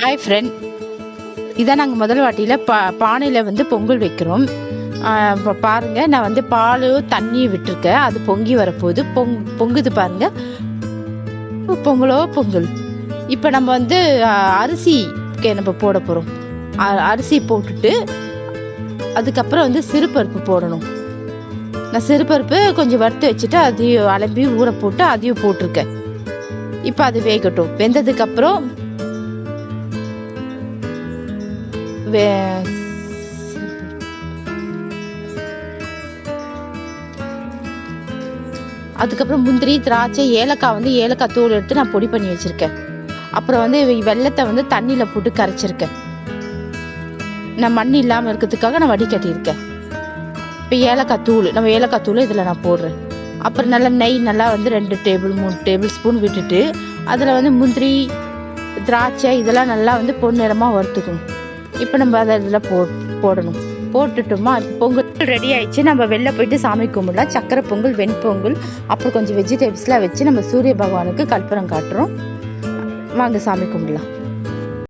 Hi friend, இதான் நாங்கள் முதல் வாட்டியில் பானையில் வந்து பொங்கல் வைக்கிறோம். இப்போ பாருங்கள், நான் வந்து பால் தண்ணியை விட்டுருக்கேன். அது பொங்கி வரப்போகுது. பொங்குது பாருங்கள், பொங்கலோ பொங்கல். இப்போ நம்ம வந்து அரிசிக்கு நம்ம போட போகிறோம். அரிசி போட்டுட்டு அதுக்கப்புறம் வந்து சிறுபருப்பு போடணும். நான் சிறுபருப்பு கொஞ்சம் வறுத்து வச்சுட்டு அதையும் அலம்பி ஊற போட்டு அதையும் போட்டிருக்கேன். இப்போ அது வேகட்டும். வெந்ததுக்கப்புறம் அதுக்கப்புறம் முந்திரி, திராட்சை, ஏலக்காய் வந்து ஏலக்காய் தூள் எடுத்து நான் பொடி பண்ணி வச்சிருக்கேன். அப்புறம் வந்து வெல்லத்தை வந்து தண்ணியில் போட்டு கரைச்சிருக்கேன். நான் மண் இல்லாமல் இருக்கிறதுக்காக நான் வடிகட்டியிருக்கேன். இப்போ நம்ம ஏலக்காய் தூள் இதில் நான் போடுறேன். அப்புறம் நல்லா நெய் நல்லா வந்து 2-3 டேபிள் ஸ்பூன் விட்டுட்டு அதில் வந்து முந்திரி, திராட்சை இதெல்லாம் நல்லா வந்து பொன்னிறமாக வறுத்துக்கணும். இப்போ நம்ம அதை இதில் போடணும். போட்டுட்டோமா, பொங்கல் ரெடி ஆயிடுச்சு. நம்ம வெளில போயிட்டு சாமி கும்பிடலாம். சக்கரை பொங்கல், வெண்பொங்கல், அப்புறம் கொஞ்சம் வெஜிடபிள்ஸ்லாம் வச்சு நம்ம சூரிய பகவானுக்கு கற்பூரம் காட்டுறோம். வாங்க சாமி கும்பிடலாம்.